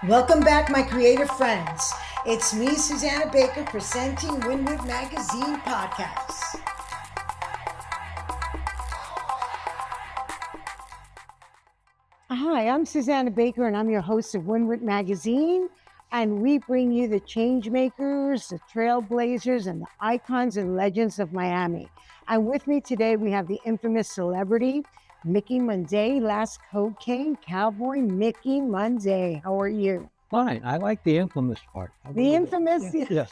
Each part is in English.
Welcome back, my creative friends. It's me, Susana Baker, presenting Wynwood Magazine Podcast. Hi, I'm Susana Baker, and I'm your host of Wynwood Magazine. And we bring you the change makers, the trailblazers, and the icons and legends of Miami. And with me today, we have the infamous celebrity, Mickey Munday, last cocaine cowboy, Mickey Munday. How are you? Fine. I like the infamous part. The infamous? Yes.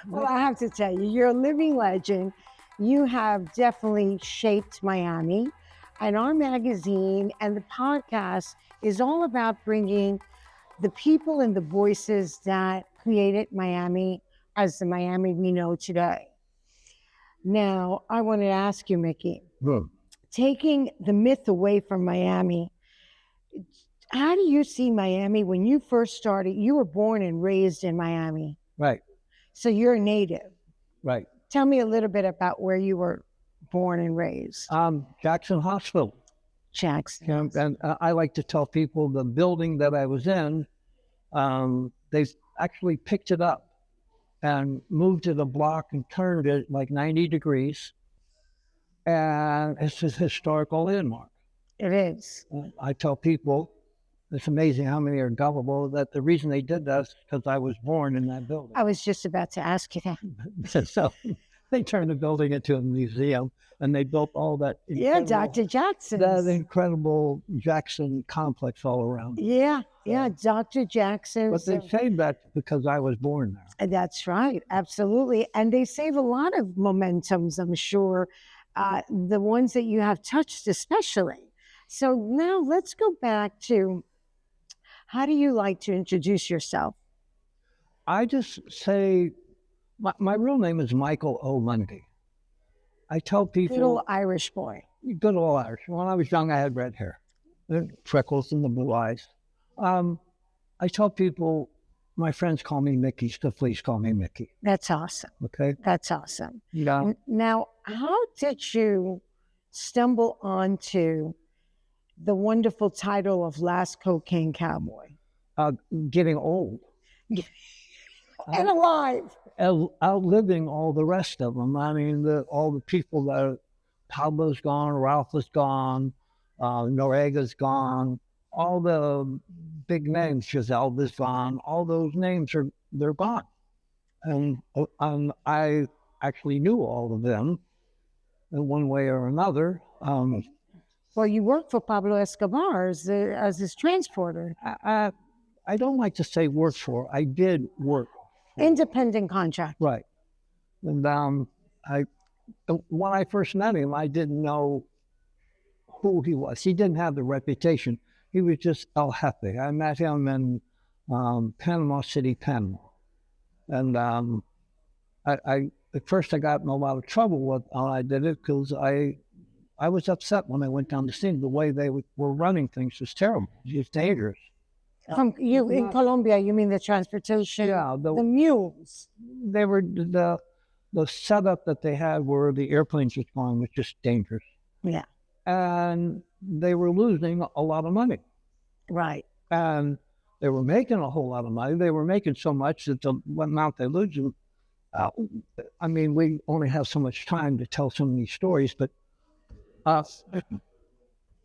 Well, I have to tell you, you're a living legend. You have definitely shaped Miami. And our magazine and the podcast is all about bringing the people and the voices that created Miami as the Miami we know today. Now, I want to ask you, Mickey, taking the myth away from Miami, how do you see Miami when you first started? You were born and raised in Miami. Right. So you're a native. Right. Tell me a little bit about where you were born and raised. Jackson Hospital. Jackson. And I like to tell people the building that I was in, they actually picked it up and moved it a block and turned it like 90 degrees. And it's a historical landmark. It is. I tell people, it's amazing how many are gullible, that the reason they did that is because I was born in that building. I was just about to ask you that. So they turned the building into a museum, and they built all that. Yeah, Dr. Jackson. That incredible Jackson complex all around. Yeah, Dr. Jackson. But they saved that because I was born there. That's right, absolutely. And they save a lot of momentums, I'm sure, the ones that you have touched especially. So now let's go back to, how do you like to introduce yourself? I just say, my real name is Michael O. Munday. I tell people... Good old Irish boy. Good old Irish. When I was young, I had red hair, freckles in the blue eyes. I tell people, my friends call me Mickey, so please call me Mickey. That's awesome. Okay? That's awesome. Yeah. Now, how did you stumble onto the wonderful title of Last Cocaine Cowboy? Getting old. And alive. Outliving all the rest of them. I mean, all the people that Pablo's gone, Ralph is gone, Noriega's gone, all the big names, Giselle's gone, all those names they're gone. And I actually knew all of them in one way or another. Well, you worked for Pablo Escobar as his transporter. I don't like to say work for. I did work. Independent contract. Right. And when I first met him, I didn't know who he was. He didn't have the reputation. He was just El Jefe. I met him in Panama City, Panama. And at first I got in a lot of trouble when I did it because I was upset when I went down the scene. The way they were running things was terrible. It was dangerous. From you in Colombia, you mean the transportation? Yeah, the mules. They were the setup that they had where the airplanes were flying was just dangerous. Yeah, and they were losing a lot of money. Right. And they were making a whole lot of money. They were making so much that the amount they lose. I mean, we only have so much time to tell so many stories, but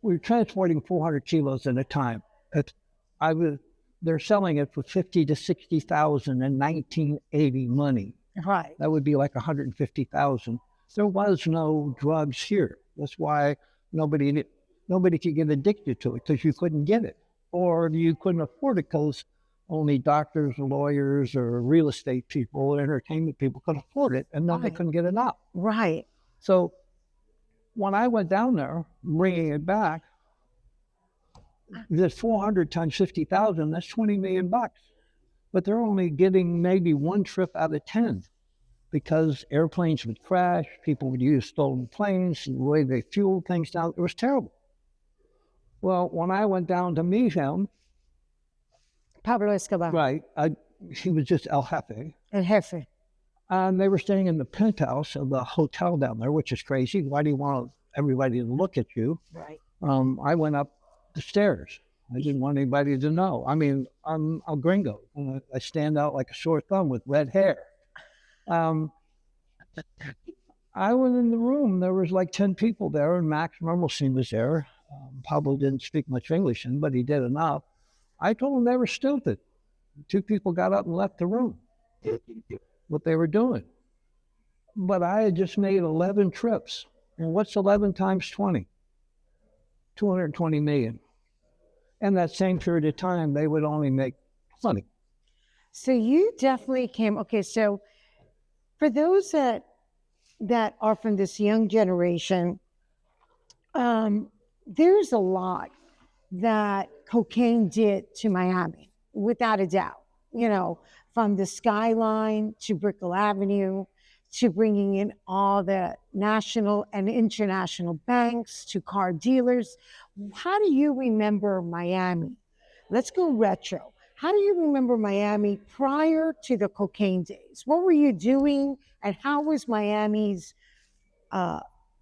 we were transporting 400 kilos at a time. They're selling it for 50 to 60,000 in 1980 money. Right. That would be like 150,000. There was no drugs here. That's why nobody could get addicted to it, because you couldn't get it, or you couldn't afford it because only doctors or lawyers or real estate people or entertainment people could afford it, and then they couldn't get it out. Right. So when I went down there, bringing it back, there's 400 times 50,000, that's $20 million. But they're only getting maybe one trip out of 10 because airplanes would crash, people would use stolen planes, the way they fueled things down, it was terrible. Well, when I went down to meet him, Pablo Escobar. Right, he was just El Jefe. El Jefe. And they were staying in the penthouse of the hotel down there, which is crazy. Why do you want everybody to look at you? Right. I went up the stairs. I didn't want anybody to know. I mean, I'm a gringo. I stand out like a sore thumb with red hair. Um, I was in the room. There was like 10 people there, and Max Mermelstein was there. Pablo didn't speak much English, but he did enough. I told them they were stupid. Two people got up and left the room, what they were doing. But I had just made 11 trips. And what's 11 times 20? 220 million. And that same period of time, they would only make 20. So you definitely came, okay, so for those that are from this young generation, there's a lot that cocaine did to Miami, without a doubt. You know, from the skyline to Brickell Avenue, to bringing in all the national and international banks, to car dealers. How do you remember Miami? Let's go retro. How do you remember Miami prior to the cocaine days? What were you doing, and how was Miami's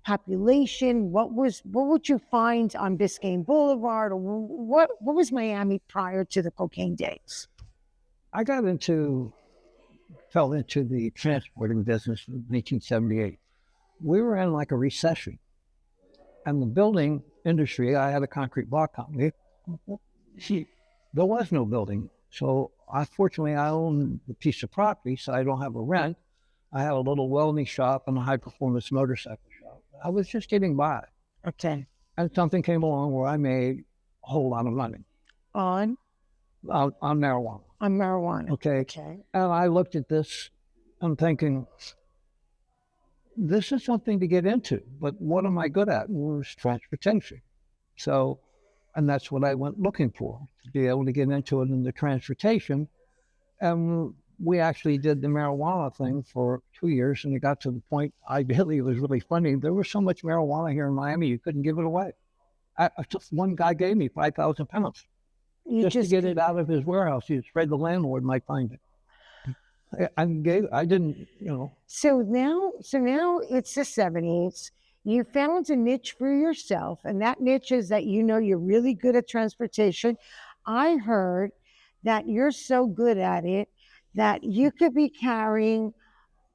population? What would you find on Biscayne Boulevard, or what was Miami prior to the cocaine days? I fell into the transporting business in 1978. We were in like a recession, and the building industry, I had a concrete block company. There was no building. So fortunately, I own a piece of property, so I don't have a rent. I have a little welding shop and a high-performance motorcycle shop. I was just getting by. Okay. And something came along where I made a whole lot of money. On marijuana. On marijuana. Okay. And I looked at this, I'm thinking, this is something to get into, but what am I good at? Was transportation. So, and that's what I went looking for, to be able to get into it in the transportation. And we actually did the marijuana thing for 2 years, and it got to the point, it was really funny. There was so much marijuana here in Miami, you couldn't give it away. One guy gave me 5,000 pounds just to get it out of his warehouse. He was afraid the landlord might find it. I didn't, So now it's the 70s. You found a niche for yourself, and that niche is that you're really good at transportation. I heard that you're so good at it that you could be carrying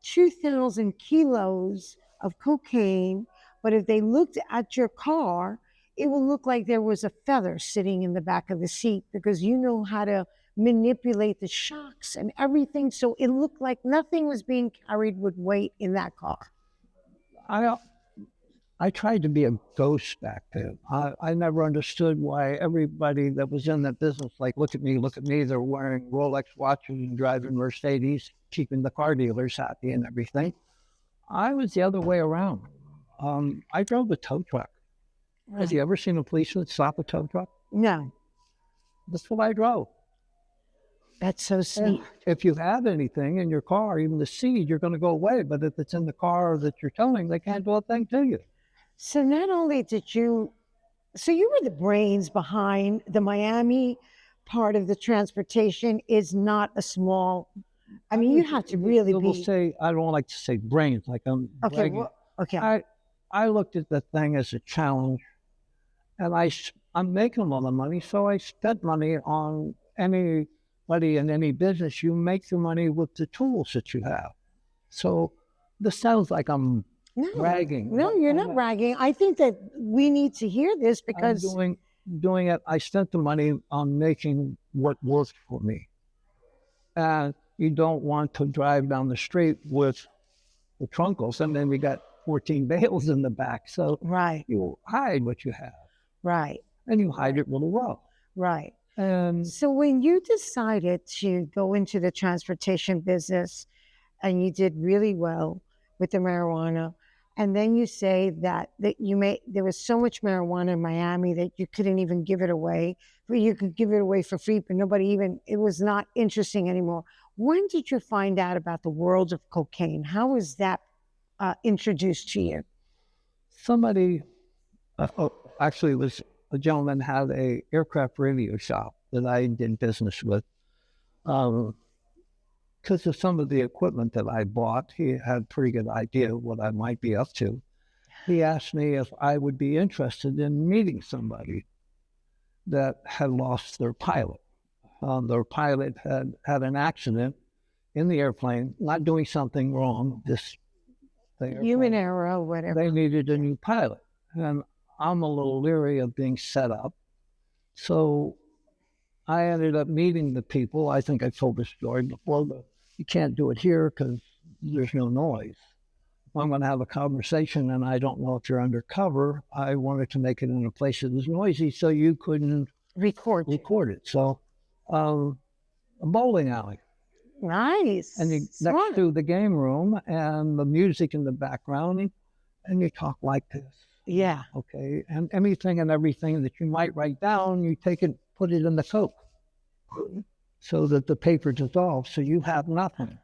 2,000 kilos of cocaine, but if they looked at your car, it would look like there was a feather sitting in the back of the seat, because you know how to manipulate the shocks and everything. So it looked like nothing was being carried with weight in that car. I tried to be a ghost back then. I never understood why everybody that was in that business, like, look at me, they're wearing Rolex watches and driving Mercedes, keeping the car dealers happy and everything. I was the other way around. I drove a tow truck. Right. Have you ever seen a policeman stop a tow truck? No. That's what I drove. That's so sweet. If you have anything in your car, even the seed, you're going to go away. But if it's in the car that you're towing, they can't do a thing to you. So not only you were the brains behind the Miami part of the transportation. Is not a small, you have to really be. I don't like to say brains, like I'm bragging. Okay. I looked at the thing as a challenge, and I'm making a lot of money, so I spent money on anybody in any business. You make your money with the tools that you have. So this sounds like I'm bragging. No, you're not bragging. I think that we need to hear this, because I'm doing it. I spent the money on making what worked for me. And you don't want to drive down the street with the trunkles, and then we got 14 bales in the back. So right, you hide what you have. Right. And you hide it really well. Right. And so when you decided to go into the transportation business, and you did really well with the marijuana, and then you say that there was so much marijuana in Miami that you couldn't even give it away, but you could give it away for free, but it was not interesting anymore. When did you find out about the world of cocaine? How was that introduced to you? Somebody, actually it was a gentleman, had a aircraft radio shop that I did business with. Because of some of the equipment that I bought, he had a pretty good idea of what I might be up to. He asked me if I would be interested in meeting somebody that had lost their pilot. Their pilot had an accident in the airplane, not doing something wrong, just human error, whatever. They needed a new pilot. And I'm a little leery of being set up. So I ended up meeting the people. I think I told this story before, but you can't do it here because there's no noise. If I'm going to have a conversation and I don't know if you're undercover, I wanted to make it in a place that was noisy so you couldn't record it. So a bowling alley. Nice. And next to the game room and the music in the background, and you talk like this. Yeah. Okay. And anything and everything that you might write down, you take it, put it in the Coke so that the paper dissolves, so you have nothing.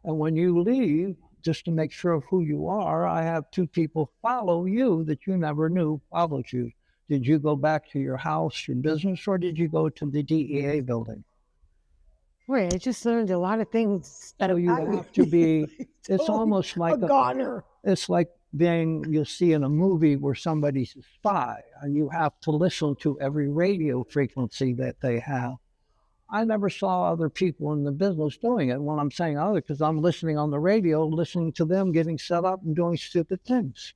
And when you leave, just to make sure of who you are, I have 2 people follow you that you never knew followed you. Did you go back to your house, your business, or did you go to the DEA building? Wait, I just learned a lot of things. So you have to be, it's almost like a goner. It's like being, you'll see in a movie where somebody's a spy and you have to listen to every radio frequency that they have. I never saw other people in the business doing it. When I'm saying other, because I'm listening on the radio, listening to them getting set up and doing stupid things.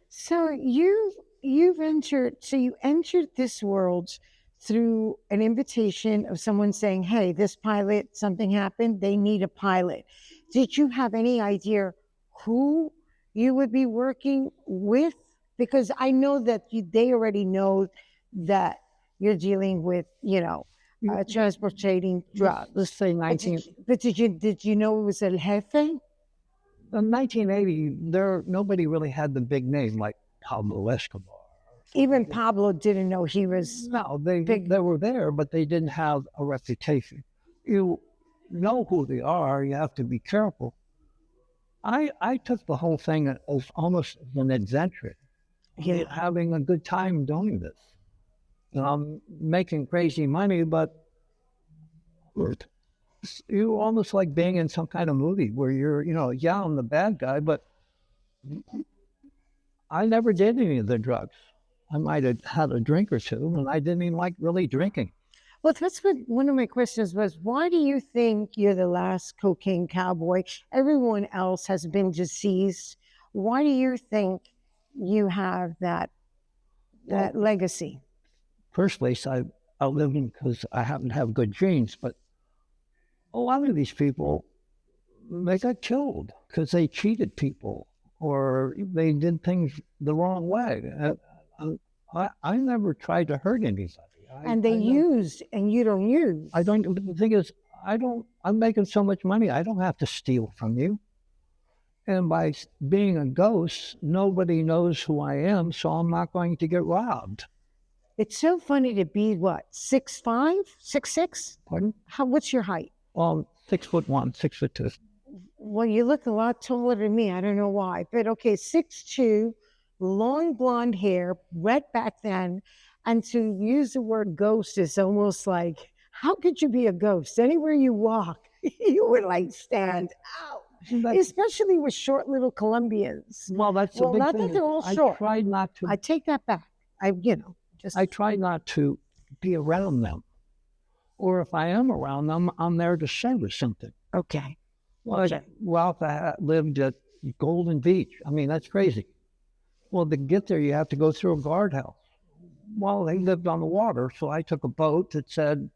So you entered this world through an invitation of someone saying, hey, this pilot, something happened, they need a pilot. Did you have any idea who you would be working with? Because I know that they already know that you're dealing with, transporting drugs. Let's say 19... But did you know it was El Jefe? In 1980, nobody really had the big name like Pablo Escobar. Even Pablo didn't know he was. No, they were there, but they didn't have a reputation. You know who they are. You have to be careful. I took the whole thing as almost an adventure, having a good time doing this. And I'm making crazy money, but you almost like being in some kind of movie where you're, I'm the bad guy, but I never did any of the drugs. I might have had a drink or two, and I didn't even like really drinking. Well, that's what one of my questions was. Why do you think you're the last cocaine cowboy? Everyone else has been deceased. Why do you think you have that legacy? First place, I outlived them because I happen to have good genes, but a lot of these people, they got killed because they cheated people or they did things the wrong way. I never tried to hurt anybody. And they used, and you don't use. I don't. The thing is, I'm making so much money, I don't have to steal from you. And by being a ghost, nobody knows who I am, so I'm not going to get robbed. It's so funny to be, what, 6'5", 6'6"? Pardon? What's your height? Well, 6'1", 6'2". Well, you look a lot taller than me. I don't know why. But okay, 6'2", long blonde hair, wet back then. And to use the word ghost is almost like, how could you be a ghost? Anywhere you walk, you would like stand out. Especially with short little Colombians. Well, that's the big not thing. That they're all short. I tried not to. I take that back. I try not to be around them. Or if I am around them, I'm there to service something. Okay. Well, Ralph lived at Golden Beach. I mean, that's crazy. Well, to get there, you have to go through a guardhouse. Well, they lived on the water, so I took a boat that said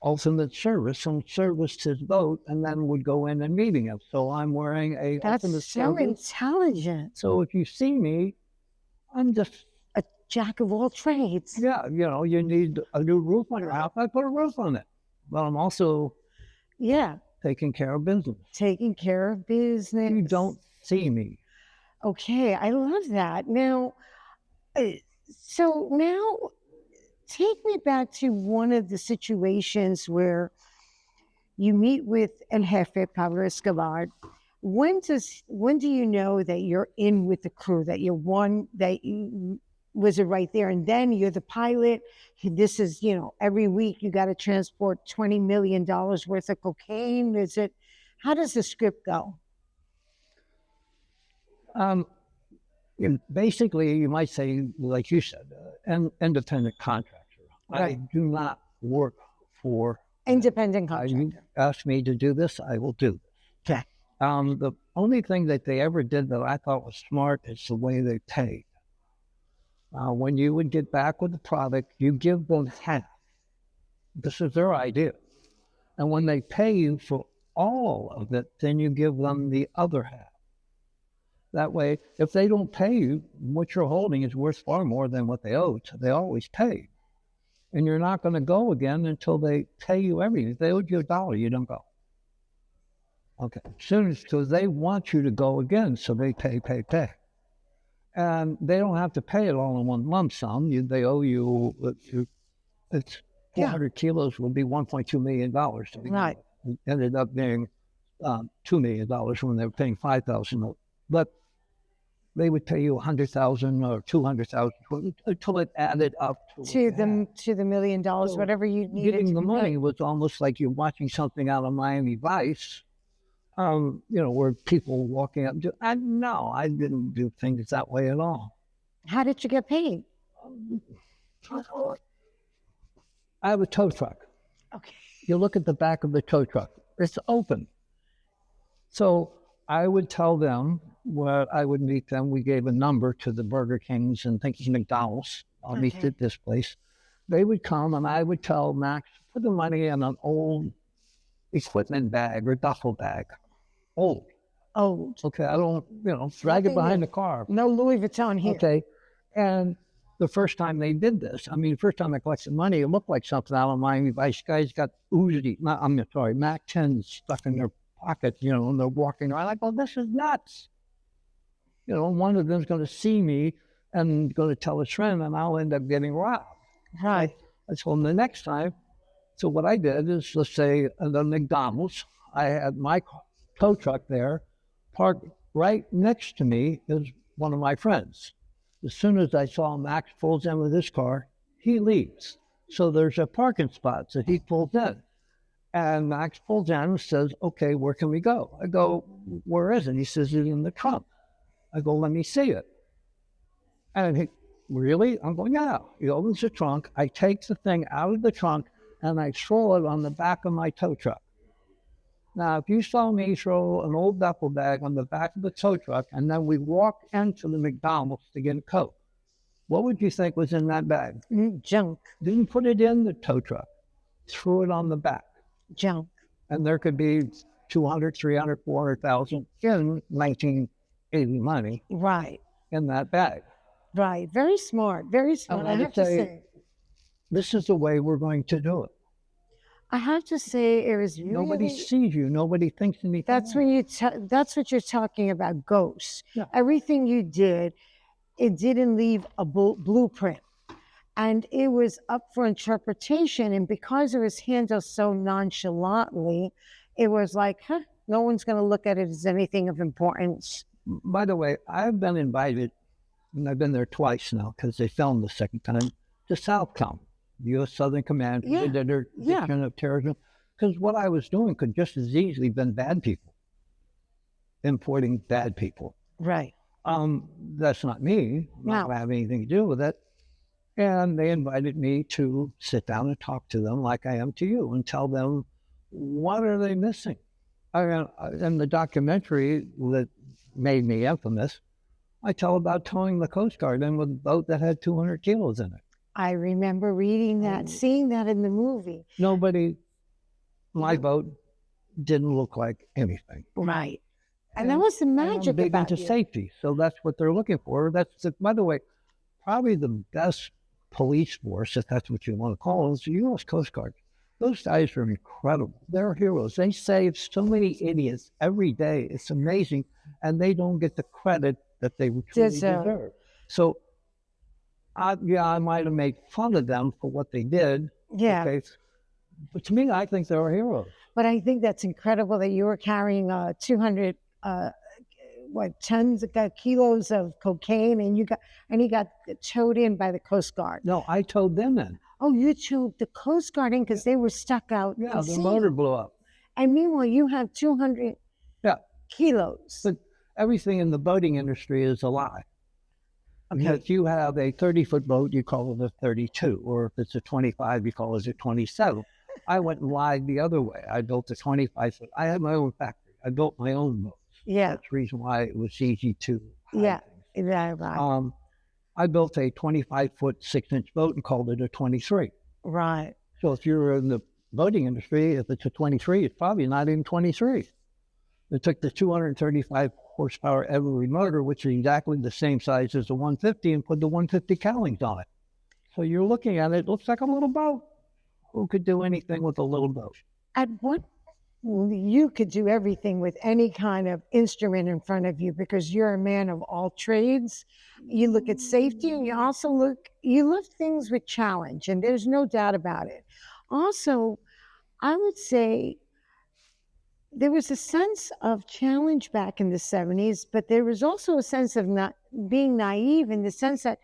ultimate service and serviced his boat and then would go in and meeting him. So I'm wearing a ultimate so service. Intelligent. So if you see me, I'm just a jack of all trades. Yeah, you need a new roof on your house. I put a roof on it. But I'm also taking care of business. Taking care of business. You don't see me. Okay, I love that. Now, so now take me back to one of the situations where you meet with El Jefe, Pablo Escobar. When do you know that you're in with the crew, that you're one, that you was it right there? And then you're the pilot. This is, every week you got to transport $20 million worth of cocaine. How does the script go? Basically, you might say, like you said, an independent contractor. I do not work for independent you contractor. ask me to do this, I will do this. Okay. The only thing that they ever did that I thought was smart is the way they paid. When you would get back with the product, you give them half. This is their idea. And when they pay you for all of it, then you give them the other half. That way, if they don't pay you, what you're holding is worth far more than what they owed. So they always pay. And you're not going to go again until they pay you everything. If they owed you $1, you don't go. Okay. So they want you to go again, so they pay. And they don't have to pay it all in one lump sum. They owe you, it's 400 kilos would be $1.2 million. To be Right. It ended up being $2 million when they were paying $5,000. But they would pay you $100,000 or $200,000 until it added up to the $1 million, whatever you needed. Getting the money was almost like you're watching something out of Miami Vice, where people walking up. No, I didn't do things that way at all. How did you get paid? I have a tow truck. Okay. You look at the back of the tow truck; it's open. So I would tell them where I would meet them. We gave a number to the Burger Kings and McDonald's. I'll meet at this place. They would come and I would tell Max, put the money in an old equipment bag or duffel bag. Old. Okay, I don't, drag it behind the car. No Louis Vuitton here. Okay. And the first time they did this, first time I collected money, it looked like something out of Miami Vice. Guys got Mac 10 stuck in their pocket, and they're walking around. I go, this is nuts. One of them's going to see me and going to tell his friend, and I'll end up getting robbed. Right. I told him the next time. So what I did is, let's say, at the McDonald's, I had my tow truck there, parked right next to me is one of my friends. As soon as I saw Max pulls in with his car, he leaves. So there's a parking spot, so he pulls in. And Max pulls in and says, okay, where can we go? I go, where is it? He says, it's in the trunk. I go, let me see it. And he, really? I'm going, yeah. He opens the trunk. I take the thing out of the trunk and I throw it on the back of my tow truck. Now, if you saw me throw an old duffel bag on the back of the tow truck and then we walked into the McDonald's to get a Coke, what would you think was in that bag? Junk. Didn't put it in the tow truck. Threw it on the back. Junk. And there could be 200, 300, 400,000 in 1980 money. Right. In that bag. Right. Very smart. Very smart. I have to say. This is the way we're going to do it. I have to say, it was really... Nobody sees you. Nobody thinks anything. That's when that's what you're talking about, ghosts. Yeah. Everything you did, it didn't leave a blueprint. And it was up for interpretation. And because it was handled so nonchalantly, it was like, no one's going to look at it as anything of importance. By the way, I've been invited, and I've been there twice now because they filmed the second time, to Southcom, U.S. Southern Command, Yeah. did their detection of terrorism. Because what I was doing could just as easily have been bad people, importing bad people. Right. That's not me. I don't have anything to do with it. And they invited me to sit down and talk to them like I am to you and tell them, what are they missing? In the documentary that made me infamous, I tell about towing the Coast Guard in with a boat that had 200 kilos in it. I remember reading that, seeing that in the movie. My boat didn't look like anything. Right. And that was the magic I'm big about into you. safety, so that's what they're looking for. By the way, probably the best police force, if that's what you want to call it, is the U.S. Coast Guard. Those guys are incredible. They're heroes. They save so many idiots every day. It's amazing, and they don't get the credit that they truly deserve. So, I might have made fun of them for what they did. Yeah. Okay? But to me, I think they're heroes. But I think that's incredible that you were carrying 200 tons of kilos of cocaine, and he got towed in by the Coast Guard. No, I towed them in. Oh, you towed the Coast Guard in because they were stuck out. Yeah, the motor blew up. And meanwhile, you have 200 kilos. But everything in the boating industry is a lie. If you have a 30-foot boat, you call it a 32, or if it's a 25, you call it a 27. I went and lied the other way. I built a 25-foot. I had my own factory. I built my own boats. Yeah. That's the reason why it was easy to hide Yeah. things. Yeah. Right. I built a 25-foot, 6-inch boat and called it a 23. Right. So if you're in the boating industry, if it's a 23, it's probably not even 23. It took the 235 horsepower Everly motor, which is exactly the same size as the 150, and put the 150 cowlings on it. So you're looking at it, it looks like a little boat. Who could do anything with a little boat? At what you could do everything with any kind of instrument in front of you because you're a man of all trades. You look at safety, and you also look things with challenge, and there's no doubt about it. Also, I would say there was a sense of challenge back in the 70s, but there was also a sense of not being naive in the sense that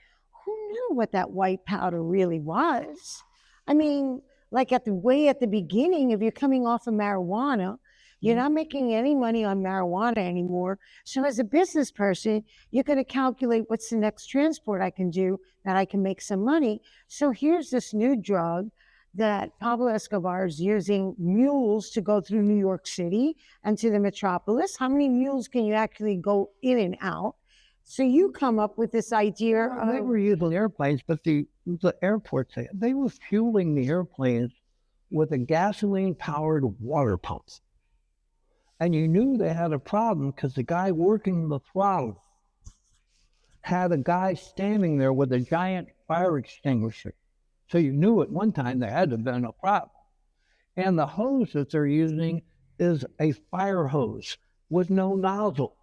who knew what that white powder really was? I mean, like at the beginning, if you're coming off of marijuana, you're not making any money on marijuana anymore. So as a business person, you're going to calculate what's the next transport I can do that I can make some money. So here's this new drug that Pablo Escobar is using mules to go through New York City and to the metropolis. How many mules can you actually go in and out? So you come up with this idea. They were using airplanes, but the airports, they were fueling the airplanes with a gasoline-powered water pump. And you knew they had a problem because the guy working the throttle had a guy standing there with a giant fire extinguisher. So you knew at one time there had to have been a problem. And the hose that they're using is a fire hose with no nozzle.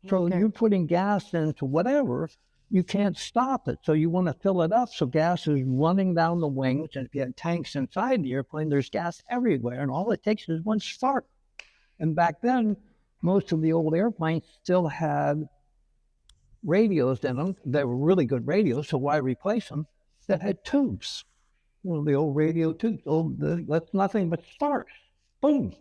So you're putting gas into whatever, you can't stop it. So you want to fill it up so gas is running down the wings, and if you have tanks inside the airplane, there's gas everywhere, and all it takes is one spark. And back then, most of the old airplanes still had radios in them. They were really good radios, so why replace them? That had tubes. One of the old radio tubes. That's nothing but sparks. Boom.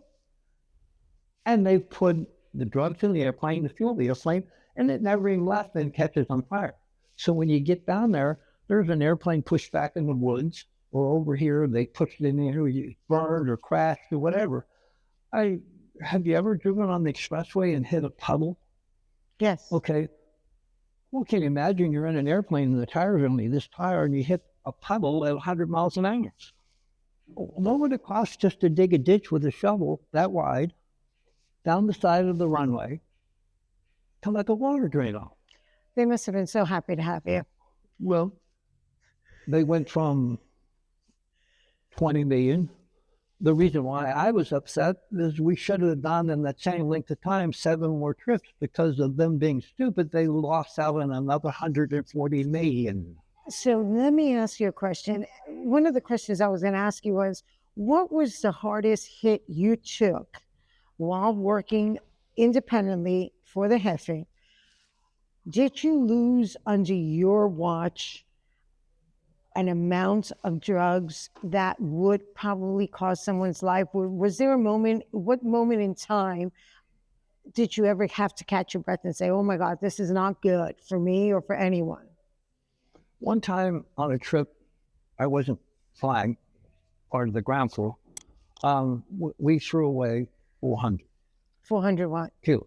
And they put the drugs in the airplane, the fuel the airplane, and it never even left and catches on fire. So when you get down there, there's an airplane pushed back in the woods, or over here, they pushed it in there, you burned or crashed or whatever. Have you ever driven on the expressway and hit a puddle? Yes. Okay. Well, can you imagine you're in an airplane and the tire's only this tire and you hit a puddle at 100 miles an hour? What would it cost just to dig a ditch with a shovel that wide down the side of the runway to let the water drain off? They must have been so happy to have you. Well, they went from 20 million. The reason why I was upset is we should have done in that same length of time 7 more trips. Because of them being stupid, they lost out on another 140 million. So let me ask you a question. One of the questions I was going to ask you was, what was the hardest hit you took while working independently for the Jefe? Did you lose under your watch an amount of drugs that would probably cost someone's life? Was there a moment, what moment in time did you ever have to catch your breath and say, oh my God, this is not good for me or for anyone? One time on a trip, I wasn't flying, part of the ground floor. We threw away 400. 400 what? Kilos.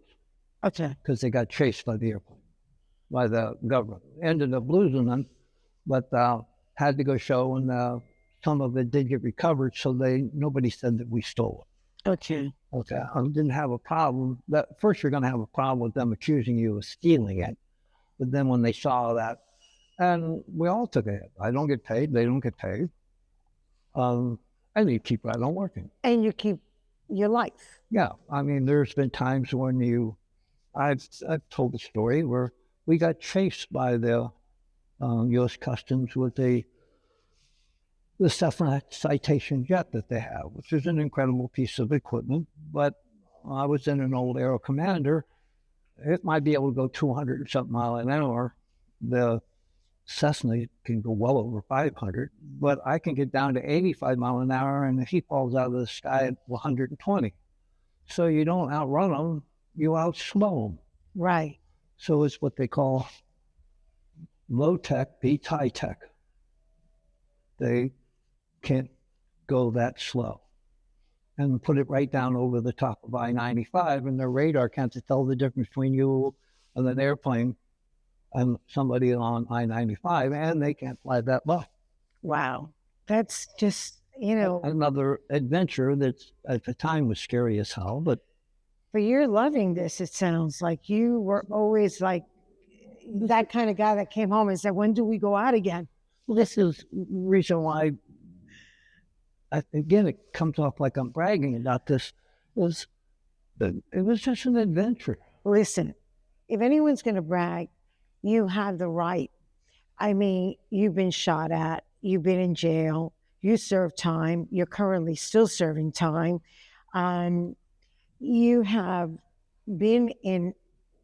Okay. Because they got chased by the airplane, by the government. Ended up losing them, but had to go show, and some of it did get recovered, so nobody said that we stole it. Okay. Okay. I didn't have a problem. First, you're going to have a problem with them accusing you of stealing it. But then when they saw that, and we all took a hit. I don't get paid. They don't get paid. And you keep right on working. And you keep your life. Yeah. I mean, there's been times when I've told the story where we got chased by the U.S. Customs with the Cessna Citation jet that they have, which is an incredible piece of equipment. But I was in an old Aero Commander. It might be able to go 200 or something miles an hour. The Cessna can go well over 500, but I can get down to 85 miles an hour, and he falls out of the sky at 120. So you don't outrun them, you outslow them. Right. So it's what they call low tech beats high tech. They can't go that slow. And put it right down over the top of I-95, and their radar can't tell the difference between you and an airplane and somebody on I-95, and they can't fly that low. Wow. That's just, you know. Another adventure that at the time was scary as hell, but. But you're loving this, it sounds like. You were always like that kind of guy that came home and said, when do we go out again? Well, this is the reason why, again, it comes off like I'm bragging about this, it was just an adventure. Listen, if anyone's going to brag, you have the right. I mean, you've been shot at, you've been in jail, you served time, you're currently still serving time. You have been in,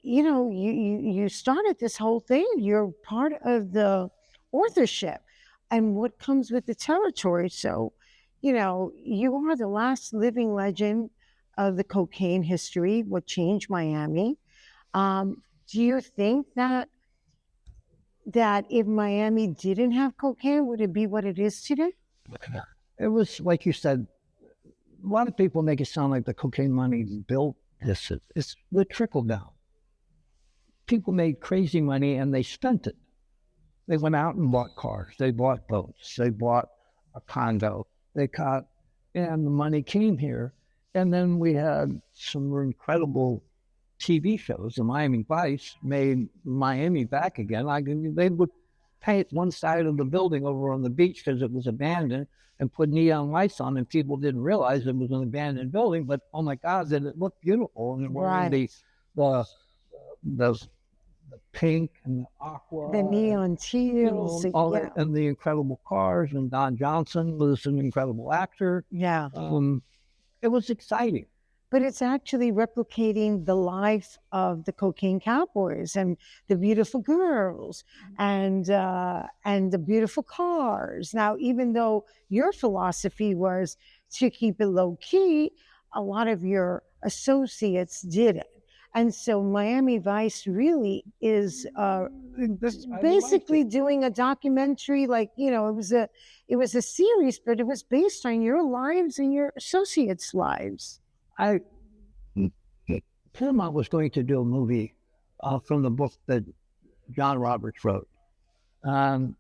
you know, you started this whole thing. You're part of the authorship and what comes with the territory. So, you know, you are the last living legend of the cocaine history, what changed Miami. Do you think that if Miami didn't have cocaine, would it be what it is today? It was, like you said, a lot of people make it sound like the cocaine money built this. It's the trickle down. People made crazy money and they spent it. They went out and bought cars. They bought boats. They bought a condo. And the money came here. And then we had some incredible TV shows. The Miami Vice made Miami back again. They would paint one side of the building over on the beach because it was abandoned and put neon lights on, and people didn't realize it was an abandoned building. But oh my God, did it look beautiful? And right. the pink and the aqua, the neon teals, and the incredible cars. And Don Johnson was an incredible actor. Yeah, it was exciting. But it's actually replicating the life of the cocaine cowboys and the beautiful girls and the beautiful cars. Now, even though your philosophy was to keep it low key, a lot of your associates didn't. And so Miami Vice really is basically doing a documentary, like, you know, it was a series, but it was based on your lives and your associates' lives. Paramount was going to do a movie from the book that John Roberts wrote. I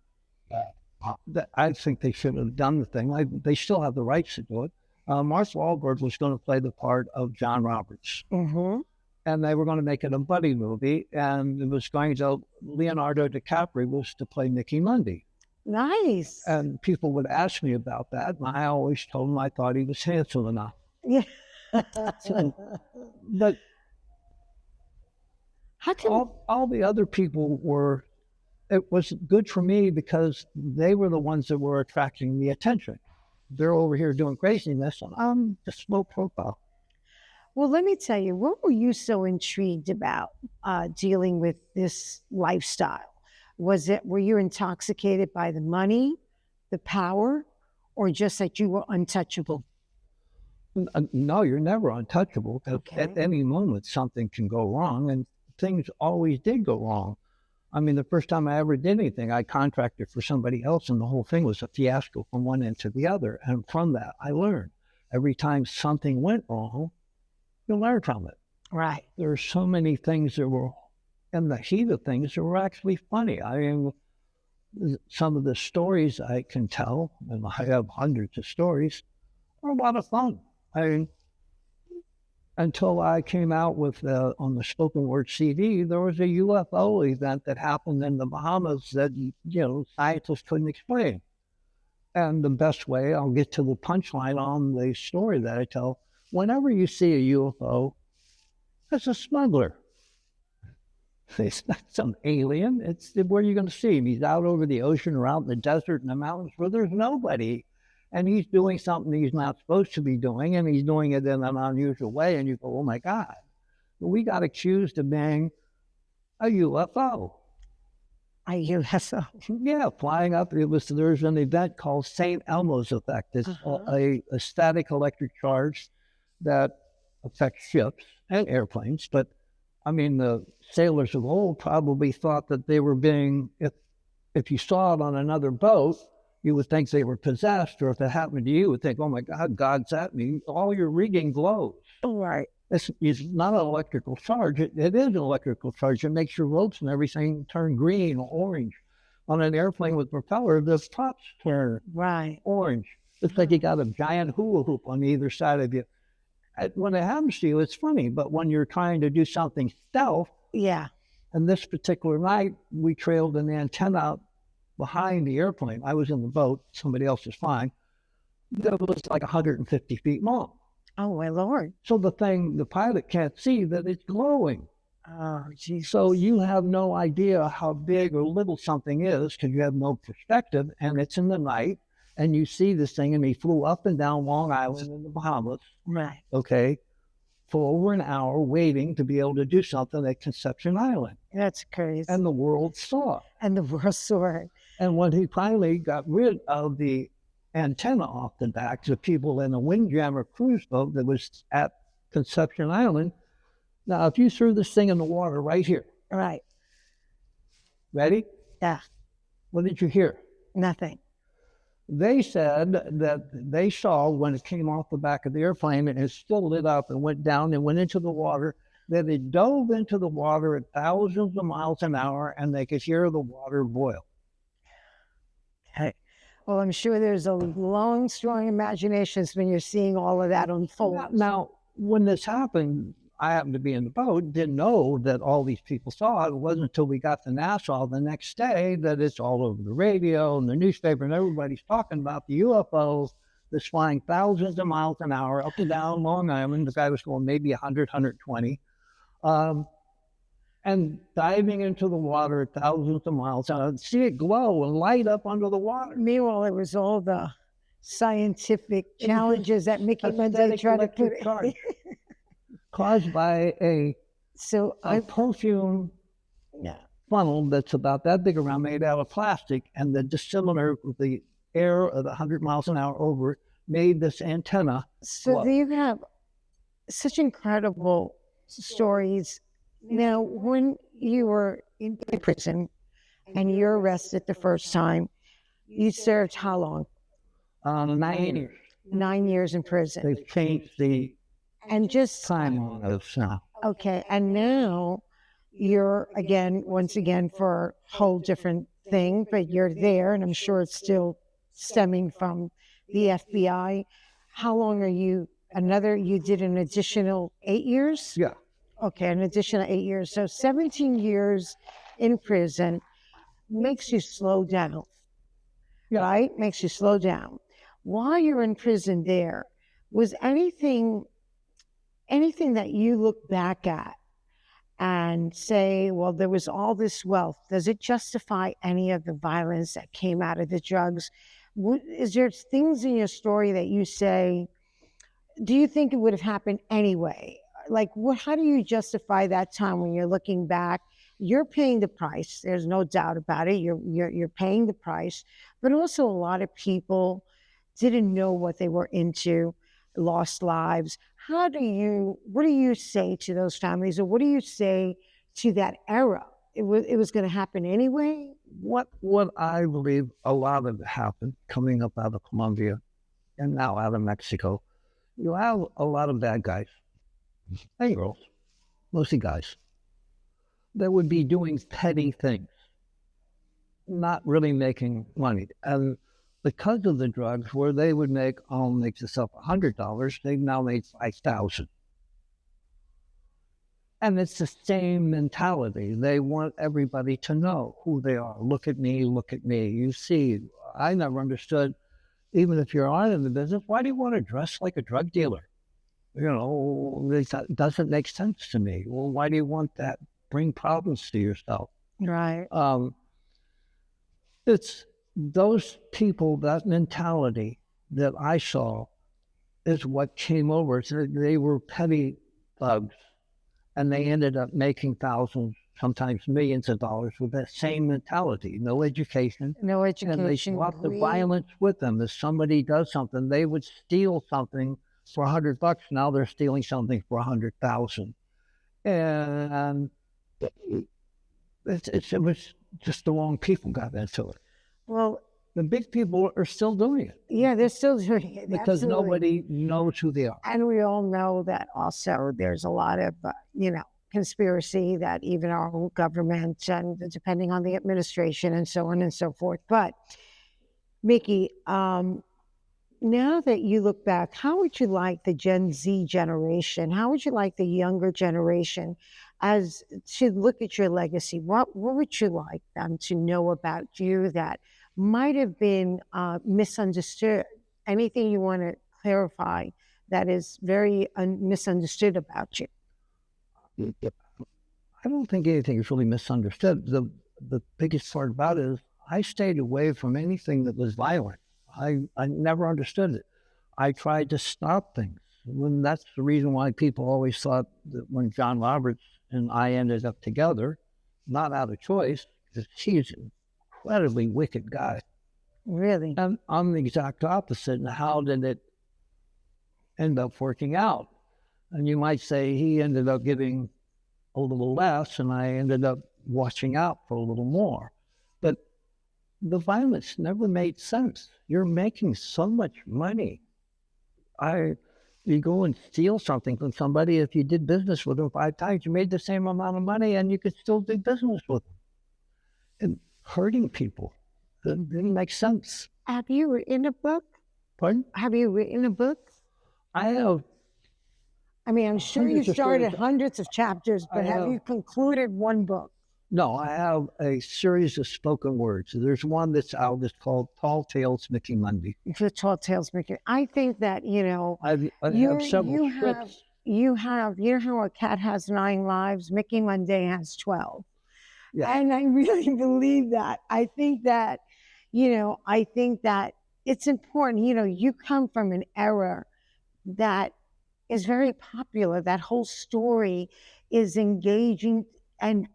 think they should have done the thing. They still have the rights to do it. Mark Wahlberg was going to play the part of John Roberts. Mm-hmm. And they were going to make it a buddy movie. And it was Leonardo DiCaprio was to play Mickey Munday. Nice. And people would ask me about that. And I always told them I thought he was handsome enough. Yeah. But how can all the other people were, it was good for me because they were the ones that were attracting the attention. They're over here doing craziness, and I'm just low profile. Well, let me tell you, what were you so intrigued about dealing with this lifestyle? Were you intoxicated by the money, the power, or just that you were untouchable? No, you're never untouchable. Okay. At any moment, something can go wrong, and things always did go wrong. I mean, the first time I ever did anything, I contracted for somebody else, and the whole thing was a fiasco from one end to the other. And from that, I learned. Every time something went wrong, you learn from it. Right. There are so many things that were, in the heat of things, that were actually funny. I mean, some of the stories I can tell, and I have hundreds of stories, are a lot of fun. I mean, until I came out with on the spoken word CD, there was a UFO event that happened in the Bahamas that, scientists couldn't explain. And the best way, I'll get to the punchline on the story that I tell, whenever you see a UFO, it's a smuggler. It's not some alien. It's where you're going to see him. He's out over the ocean or out in the desert and the mountains where there's nobody. And he's doing something he's not supposed to be doing, and he's doing it in an unusual way. And you go, oh, my God. We got accused of being a UFO. A UFO? Yeah, flying up. There's an event called St. Elmo's effect. It's a static electric charge that affects ships and airplanes. But, I mean, the sailors of old probably thought that they were being, if if you saw it on another boat, you would think they were possessed, or if it happened to you, you would think, oh my God, God's at me. All your rigging glows. Right. It's not an electrical charge. It is an electrical charge. It makes your ropes and everything turn green or orange. On an airplane with propeller, the tops turn orange. It's like you got a giant hula hoop on either side of you. When it happens to you, it's funny, but when you're trying to do something stealth, and this particular night, we trailed an antenna out behind the airplane. I was in the boat, somebody else is flying. That was like 150 feet long. Oh, my Lord. So the pilot can't see that it's glowing. Oh, geez. So you have no idea how big or little something is because you have no perspective, and it's in the night, and you see this thing, and he flew up and down Long Island in the Bahamas. Right. Okay. For over an hour waiting to be able to do something at Conception Island. That's crazy. And the world saw it. And when he finally got rid of the antenna off the backs of people in a windjammer cruise boat that was at Conception Island, now if you threw this thing in the water right here. Right. Ready? Yeah. What did you hear? Nothing. They said that they saw when it came off the back of the airplane and it still lit up and went down and went into the water, that it dove into the water at thousands of miles an hour and they could hear the water boil. Okay. Well, I'm sure there's a long, strong imagination when you're seeing all of that unfold. Now, when this happened, I happened to be in the boat, didn't know that all these people saw it. It wasn't until we got to Nassau the next day that it's all over the radio and the newspaper, and everybody's talking about the UFO that's flying thousands of miles an hour up and down Long Island. The guy was going maybe 100, 120, and diving into the water at thousands of miles an hour. See it glow and light up under the water. Meanwhile, it was all the scientific challenges that Mickey Munday tried to put in. Caused by a perfume funnel that's about that big around, made out of plastic, and the dissimilar with the air of 100 miles an hour over it made this antenna. So you have such incredible stories. Now, when you were in prison and you're arrested the first time, you served how long? 9 years. 9 years in prison. They've changed the time on us now. Okay, and now you're once again for a whole different thing, but you're there, and I'm sure it's still stemming from the FBI. How long are you? You did an additional 8 years? Yeah. Okay, an additional 8 years. So 17 years in prison makes you slow down, right? Makes you slow down. While you're in prison there, was anything that you look back at and say, well, there was all this wealth, does it justify any of the violence that came out of the drugs? Is there things in your story that you say, do you think it would have happened anyway? Like, how do you justify that time when you're looking back? You're paying the price. There's no doubt about it. You're paying the price. But also a lot of people didn't know what they were into, lost lives. What do you say to those families, or what do you say to that era? It was going to happen anyway? What I believe a lot of it happened coming up out of Colombia and now out of Mexico. You have a lot of bad guys and girls, mostly guys, that would be doing petty things, not really making money. And because of the drugs, where they would make, make this up, $100, they've now made 5,000. And it's the same mentality. They want everybody to know who they are. Look at me, look at me. You see, I never understood, even if you're on in the business, why do you want to dress like a drug dealer? You know, it doesn't make sense to me. Well, why do you want that? Bring problems to yourself. Right. It's those people, that mentality that I saw is what came over. So they were petty thugs, and they ended up making thousands, sometimes millions of dollars with that same mentality. No education. And they swap the violence with them. If somebody does something, they would steal something for $100. Now they're stealing something for 100,000. And it was just the wrong people got into it. Well, The big people are still doing it yeah, they're still doing it. because Absolutely. nobody knows who they are. And we all know that also there's a lot of, conspiracy that even our own government and depending on the administration and so on and so forth. But Mickey, now that you look back, how would you like the Gen Z generation? How would you like the younger generation as to look at your legacy? What would you like them to know about you that might have been misunderstood? Anything you want to clarify that is very misunderstood about you? I don't think anything is really misunderstood. The biggest part about it is I stayed away from anything that was violent. I never understood it. I tried to stop things. That's the reason why people always thought that when John Roberts and I ended up together, not out of choice, because he's an incredibly wicked guy. Really? And I'm the exact opposite. And how did it end up working out? And you might say he ended up giving a little less, and I ended up watching out for a little more. But the violence never made sense. You're making so much money. You go and steal something from somebody. If you did business with them 5 times, you made the same amount of money, and you could still do business with them. And hurting people, that didn't make sense. Have you written a book? Pardon? Have you written a book? I have. I mean, I'm sure you Hundreds of started stories. hundreds of chapters, but have you concluded one book? No, I have a series of spoken words. There's one that's out. It's called Tall Tales, Mickey Munday. The Tall Tales, Mickey. I think that, I have several scripts. You know how a cat has 9 lives? Mickey Munday has 12. Yeah. And I really believe that. I think that it's important. You come from an era that is very popular. That whole story is engaging, and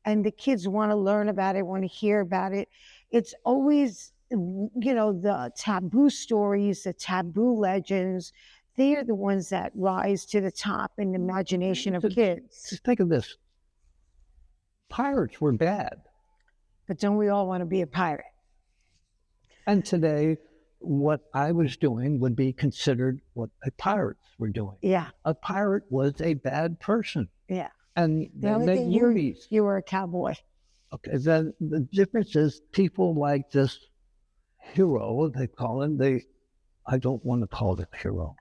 the kids want to learn about it, want to hear about it. It's always, the taboo stories, the taboo legends. They are the ones that rise to the top in the imagination of kids. Just think of this. Pirates were bad. But don't we all want to be a pirate? And today, what I was doing would be considered what the pirates were doing. Yeah. A pirate was a bad person. Yeah. And the only thing you were a cowboy. Okay. Then the difference is people like this hero, they call him, I don't want to call it hero.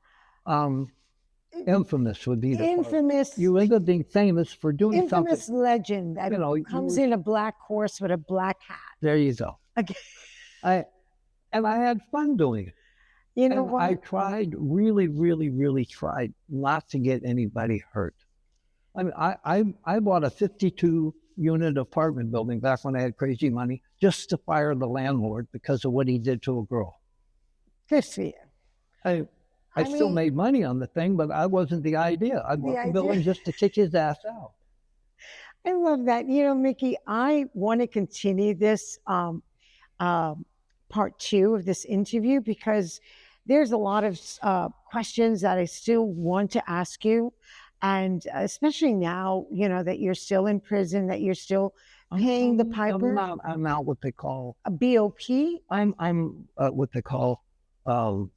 Infamous would be the infamous. Part. You end up being famous for doing infamous something. Legend that comes in a black horse with a black hat. There you go. Okay. And I had fun doing it. You know what? I tried, really, really, really tried not to get anybody hurt. I mean, I bought a 52-unit apartment building back when I had crazy money just to fire the landlord because of what he did to a girl. Good for you. I still made money on the thing, but I wasn't the idea. I bought the building just to kick his ass out. I love that. Mickey, I want to continue this part 2 of this interview because there's a lot of questions that I still want to ask you. And especially now, that you're still in prison, that you're still paying the piper. I'm out what they call a BOP. I'm what they call home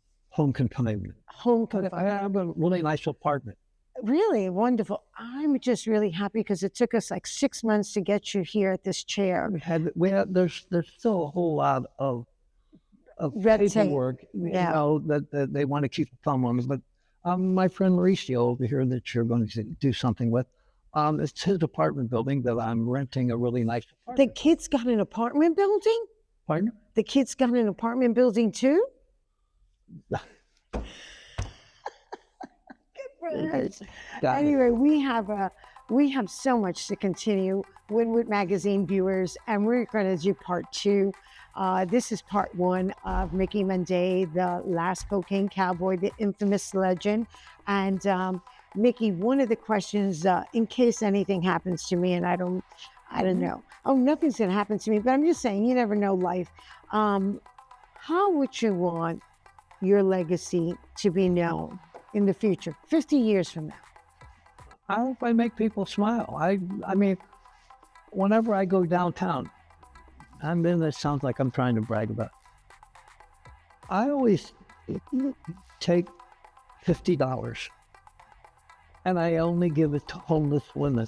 confinement. I have a really nice apartment. Really wonderful. I'm just really happy because it took us like 6 months to get you here at this chair. There's still a whole lot of red paperwork, that they want to keep a thumb on. But my friend Mauricio over here that you're going to do something with, it's his apartment building that I'm renting a really nice apartment. The kid's got an apartment building? Pardon? The kid's got an apartment building too? Anyway, we have so much to continue, Wynwood Magazine viewers, and we're going to do part 2. This is part 1 of Mickey Munday, the last cocaine cowboy, the infamous legend. And Mickey, one of the questions, in case anything happens to me, and I don't know. Oh, nothing's going to happen to me, but I'm just saying, you never know life. How would you want your legacy to be known in the future, 50 years from now? I hope I make people smile. I mean, whenever I go downtown, And then it sounds like I'm trying to brag about it. I always take $50 and I only give it to homeless women.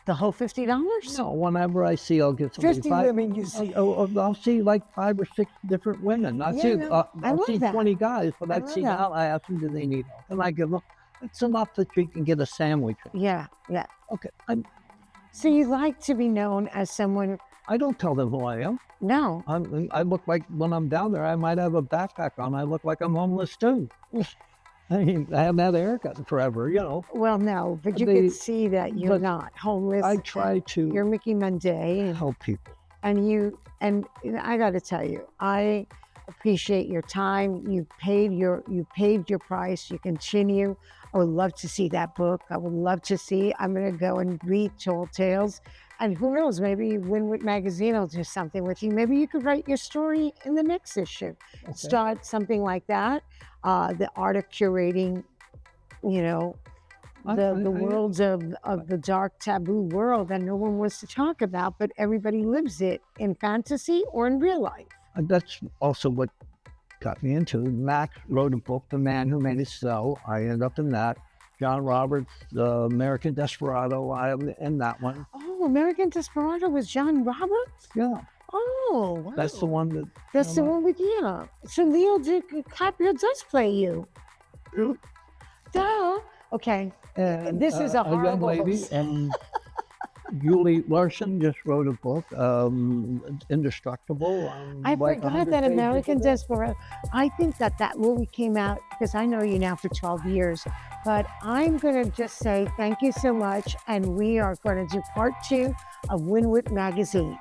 The whole $50? No, whenever I see, I'll give somebody 50 women you see. I'll see like 5 or 6 different women. I I'll love see that. 20 guys, but I I love see that. now I ask them, do they need help? And I give them, it's enough that you can get a sandwich. Yeah. Okay, So you like to be known as someone, I don't tell them who I am. no. I look like, when I'm down there, I might have a backpack on. I look like I'm homeless too. I mean, I haven't had a haircut in forever, you know. Well, no, but you They- can see that you're but not homeless. I try to You're Mickey Munday, help people. and I got to tell you, I appreciate your time. You paid your price. You continue. I would love to see that book. I would love to see. I'm going to go and read Tall Tales, and who knows? Maybe Wynwood Magazine will do something with you. Maybe you could write your story in the next issue. Okay. Start something like that. The art of curating, you know, the worlds of the dark taboo world that no one wants to talk about, but everybody lives it in fantasy or in real life. That's also what got me into it. Max wrote a book, The Man Who Made It So. I ended up in that. John Roberts, The American Desperado, I am in that one. Oh, American Desperado was John Roberts? Yeah, Oh, wow. that's the one that... That's the one with, yeah. So Leo DiCaprio does play you. Duh. Okay. And This is a young horrible lady, host. and Julie Larson just wrote a book, Indestructible. I like forgot 100 that pages American of it. Desperado. I think that movie came out because I know you now for 12 years. But I'm going to just say thank you so much. And we are going to do part 2 of Wynwood Magazine.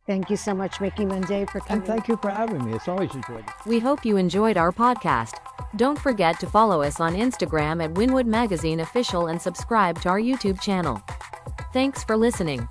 Thank you so much, Mickey Munday, for coming. And thank you for having me. It's always enjoyed. We hope you enjoyed our podcast. Don't forget to follow us on Instagram at Wynwood Magazine Official and subscribe to our YouTube channel. Thanks for listening.